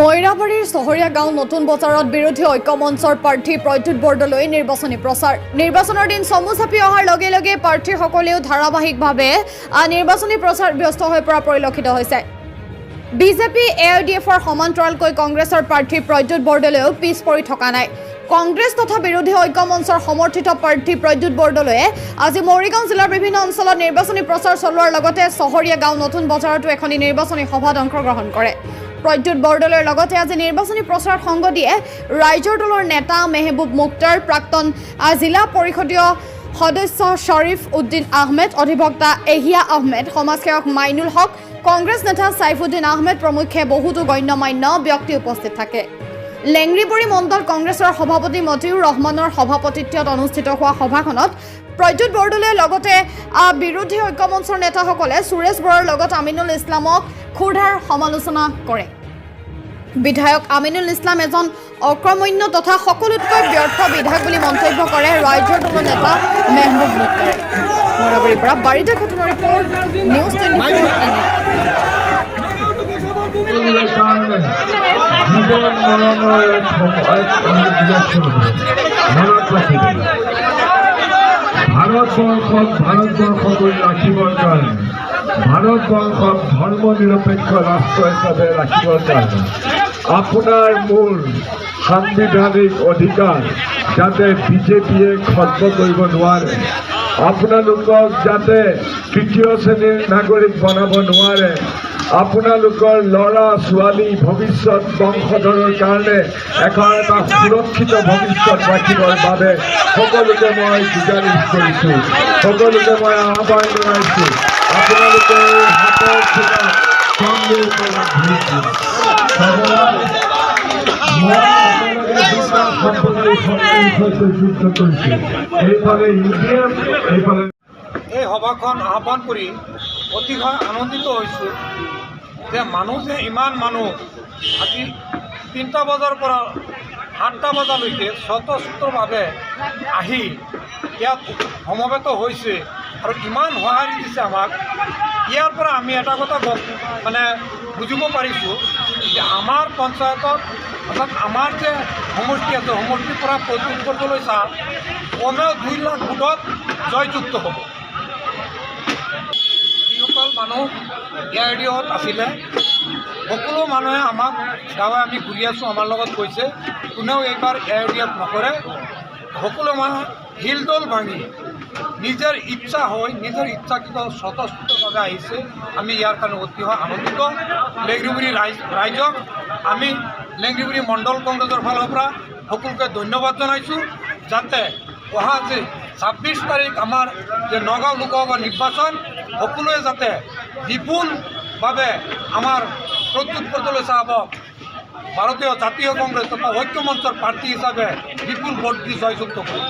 মইৰাবাৰীৰ চহৰীয়া গাঁও নতুন বজাৰত বিৰোধী ঐক্য মঞ্চৰ প্ৰাৰ্থী প্ৰদ্যুৎ বৰদলৈ নিৰ্বাচনী প্ৰচাৰ নিৰ্বাচনৰ দিন চমু চাপি অহাৰ লগে লগে প্ৰাৰ্থীসকলেও ধাৰাবাহিকভাৱে নিৰ্বাচনী প্ৰচাৰ ব্যস্ত হৈ পৰা পৰিলক্ষিত হৈছে। বিজেপি এআইডিএফৰ সমান্তৰালকৈ কংগ্ৰেছৰ প্ৰাৰ্থী প্ৰদ্যুৎ বৰদলৈও পিছ পৰি থকা নাই। কংগ্ৰেছ তথা বিৰোধী ঐক্য মঞ্চৰ সমৰ্থিত প্ৰাৰ্থী প্ৰদ্যুৎ বৰদলৈয়ে আজি মৰিগাঁও জিলাৰ বিভিন্ন অঞ্চলত নিৰ্বাচনী প্ৰচাৰ চলোৱাৰ লগতে চহৰীয়া গাঁও নতুন বজাৰতো এখনি নিৰ্বাচনী সভাত অংশগ্ৰহণ কৰে। প্ৰদ্যুৎ বৰদলৈৰ লগতে আজি নিৰ্বাচনী প্ৰচাৰত সংগ দিয়ে ৰাইজৰ দলৰ নেতা মেহবুব মুক্তাৰ, প্ৰাক্তন জিলা পৰিষদীয় সদস্য শ্বৰীফ উদ্দিন আহমেদ, অধিবক্তা এহিয়া আহমেদ, সমাজসেৱক মাইনুল হক, কংগ্ৰেছ নেতা ছাইফুদ্দিন আহমেদ প্ৰমুখ্যে বহুতো গণ্যমান্য ব্যক্তি উপস্থিত থাকে। লেংৰিবৰী মণ্ডল কংগ্ৰেছৰ সভাপতি মতিউৰ ৰহমানৰ সভাপতিত্বত অনুষ্ঠিত হোৱা সভাখনত প্ৰদ্যুৎ বৰদলৈৰ লগতে বিৰোধী ঐক্য মঞ্চৰ নেতাসকলে সুৰেশ বৰাৰ লগত আমিনুল ইছলামক ক্ষুৰধাৰ সমালোচনা কৰে। বিধায়ক আমিনুল ইছলাম এজন অকৰ্মণ্য তথা সকলোতকৈ ব্যৰ্থ বিধায়ক বুলি মন্তব্য কৰে ৰাইজৰ দলৰ নেতা মেহবুব মুক্তাৰে। মইৰাবাৰীৰ পৰা বাৰিদা খাতুনৰ ৰিপৰ্ট, নিউজ 24। ভাৰতবৰ্ষক ৰাখিবৰ কাৰণে, ভাৰতবৰ্ষক ধৰ্ম নিৰপেক্ষ ৰাষ্ট্ৰ হিচাপে ৰাখিবৰ কাৰণে আপোনাৰ মূল সাংবিধানিক অধিকাৰ যাতে বিজেপিয়ে খৰ্ব কৰিব নোৱাৰে, আপোনালোকক যাতে তৃতীয় শ্ৰেণীৰ নাগৰিক বনাব নোৱাৰে, আপোনালোকৰ ল'ৰা ছোৱালী ভৱিষ্যত বংশধৰৰ কাৰণে এটা সুৰক্ষিত ভৱিষ্যত ৰাখিবৰ বাবে সকলোকে মই গুজাৰিছ কৰিছোঁ, সকলোকে মই আহ্বান জনাইছোঁ, আপোনালোকে হাতৰ খোলা কংগ্ৰেছ যুদ্ধ কৰিছোঁ। এইফালে ইউডিএফ, এইফালে এই সভাখন আহ্বান কৰি অতিশয় আনন্দিত হৈছোঁ যে ইমান মানুহ আজি 3টা বজাৰ পৰা 8টা বজালৈকে স্বতঃস্ফূৰ্তভাৱে আহি ইয়াত সমবেত হৈছে আৰু ইমান সঁহাৰি দিছে আমাক। ইয়াৰ পৰা আমি এটা কথা বুজিব পাৰিছোঁ যে আমাৰ পঞ্চায়তত অৰ্থাৎ আমাৰ যে সমষ্টি আছে, সমষ্টিৰ পৰা প্ৰদ্যুৎ বৰদলৈ ছাৰ কমেও 2 লাখ ভোটত জয়যুক্ত হ'ব। যিসকল মানুহ এআইডিএফত আছিলে সকলো মানুহে আমাক গাঁৱে আমি ঘূৰি আছোঁ, আমাৰ লগত কৈছে কোনেও এইবাৰ এআইডিএফ নকৰে। সকলো মানুহ শিলডল ভাঙি নিজৰ ইচ্ছা হৈ নিজৰ ইচ্ছাকৃত স্বতঃস্ফূৰ্তভাৱে আহিছে। আমি ইয়াৰ কাৰণে অতিশয় আনন্দিত। লেংৰিবৰী ৰাইজক আমি লেংৰিবৰী মণ্ডল কংগ্ৰেছৰ ফালৰ পৰা সকলোকে ধন্যবাদ জনাইছোঁ, যাতে অহা যে 26 তাৰিখ আমাৰ যে নগাঁও লোকসভা নিৰ্বাচন সকলোৱে যাতে বিপুলভাৱে আমাৰ প্ৰদ্যুৎ বৰদলৈ চাহাবক ভাৰতীয় জাতীয় কংগ্ৰেছ তথা ঐক্য মঞ্চৰ প্ৰাৰ্থী হিচাপে বিপুল ভোট দি জয়যুক্ত কৰে।